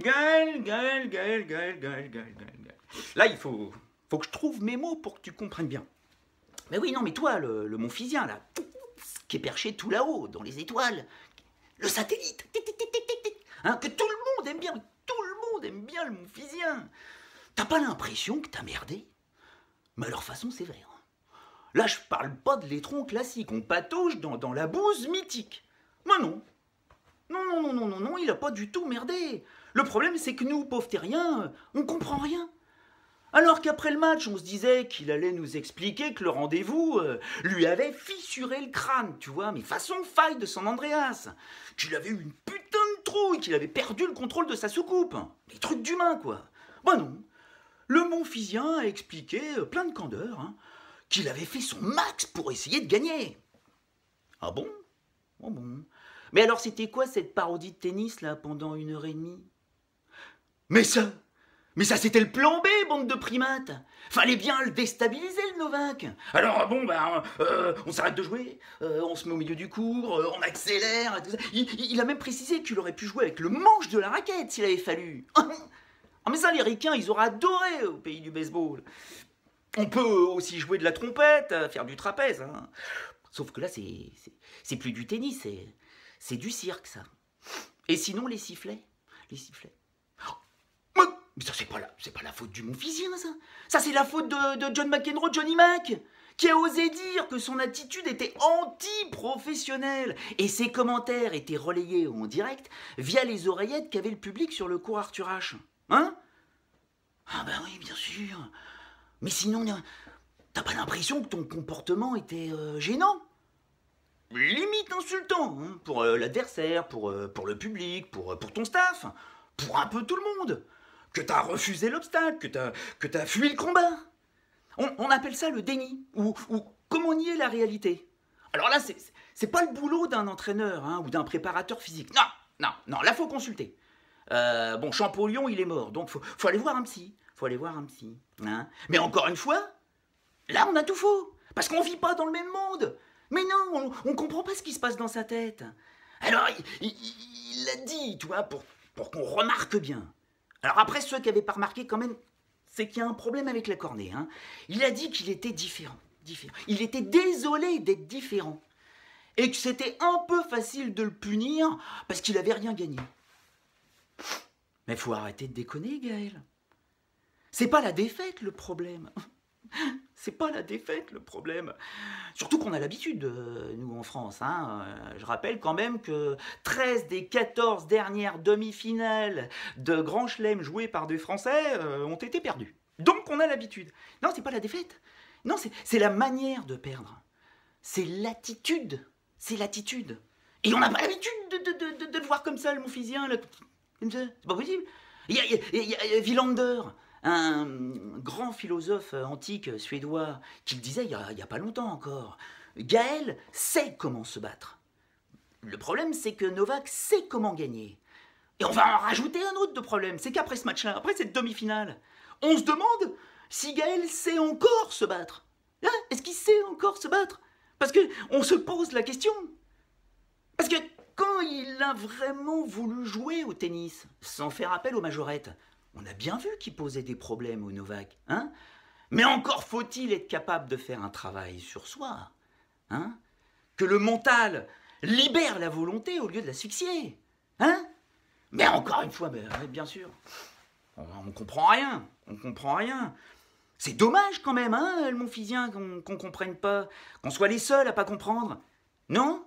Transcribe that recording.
Gaël, Gaël, Gaël, Gaël, Gaël, Gaël, Gaël, Gaël. Là, il faut que je trouve mes mots pour que tu comprennes bien. Mais oui, non, mais toi, le Montphysien, là, qui est perché tout là-haut, dans les étoiles, le satellite, hein, que tout le monde aime bien, tout le monde aime bien le Montphysien. T'as pas l'impression que t'as merdé? Mais à leur façon sévère. Là, je parle pas de l'étron classique, on patauge dans la bouse mythique. Moi non. Non, il a pas du tout merdé. Le problème, c'est que nous, pauvres terriens, on comprend rien. Alors qu'après le match, on se disait qu'il allait nous expliquer que le rendez-vous lui avait fissuré le crâne, tu vois, mais façon faille de San Andreas. Qu'il avait eu une putain de trouille, qu'il avait perdu le contrôle de sa soucoupe. Des trucs d'humains, quoi. Bah non. Le Montphysien a expliqué, plein de candeur, hein, qu'il avait fait son max pour essayer de gagner. Ah bon? Bon. Mais alors c'était quoi cette parodie de tennis, là, pendant 1 heure et demie? Mais ça c'était le plan B, bande de primates. Fallait bien le déstabiliser, le Novak. Alors bon, on s'arrête de jouer, on se met au milieu du cours, on accélère, et tout ça. Il a même précisé qu'il aurait pu jouer avec le manche de la raquette s'il avait fallu. Ah mais ça, les ricains, ils auraient adoré au pays du baseball. On peut aussi jouer de la trompette, faire du trapèze. Hein. Sauf que là, c'est plus du tennis, c'est du cirque, ça. Et sinon, les sifflets. Mais ça, c'est pas la faute du Montphysien, ça. Ça, c'est la faute de John McEnroe, Johnny Mac, qui a osé dire que son attitude était anti-professionnelle. Et ses commentaires étaient relayés en direct via les oreillettes qu'avait le public sur le cours Arthur H. Hein? Ah ben oui, bien sûr. Mais sinon, t'as pas l'impression que ton comportement était gênant? Limite insultant, hein, pour l'adversaire, pour le public, pour ton staff, pour un peu tout le monde. Que t'as refusé l'obstacle, que t'as fui le combat. On appelle ça le déni, ou comment nier la réalité. Alors là, c'est pas le boulot d'un entraîneur hein, ou d'un préparateur physique. Non, là, faut consulter. Bon, Champollion, il est mort, donc faut aller voir un psy. Hein. Mais encore une fois, là, on a tout faux. Parce qu'on vit pas dans le même monde. Mais non, on comprend pas ce qui se passe dans sa tête. Alors, il l'a dit, tu vois, pour qu'on remarque bien. Alors après, ceux qui n'avaient pas remarqué quand même, c'est qu'il y a un problème avec la cornée. Hein. Il a dit qu'il était différent. Il était désolé d'être différent. Et que c'était un peu facile de le punir parce qu'il n'avait rien gagné. Mais faut arrêter de déconner, Gaël. C'est pas la défaite le problème. C'est pas la défaite le problème. Surtout qu'on a l'habitude, nous en France. Hein. Je rappelle quand même que 13 des 14 dernières demi-finales de Grand Chelem jouées par des Français ont été perdues. Donc on a l'habitude. Non, c'est pas la défaite. Non, c'est la manière de perdre. C'est l'attitude. Et on n'a pas l'habitude de le voir comme ça, le Montphysien. Comme ça. C'est pas possible. Il y a Wilander, un grand philosophe antique suédois, qui le disait il y a pas longtemps encore. Gaël sait comment se battre. Le problème, c'est que Novak sait comment gagner. Et on va en rajouter un autre de problème, c'est qu'après ce match-là, après cette demi-finale, on se demande si Gaël sait encore se battre. Hein? Est-ce qu'il sait encore se battre? Parce qu'on se pose la question. Parce que quand il a vraiment voulu jouer au tennis, sans faire appel aux majorettes, on a bien vu qu'il posait des problèmes au Novak. Hein? Mais encore faut-il être capable de faire un travail sur soi. Hein? Que le mental libère la volonté au lieu de l'asphyxier. Hein? Mais encore une fois, bien sûr, on comprend rien. C'est dommage quand même, hein, le Montphysien, qu'on comprenne pas, qu'on soit les seuls à pas comprendre. Non?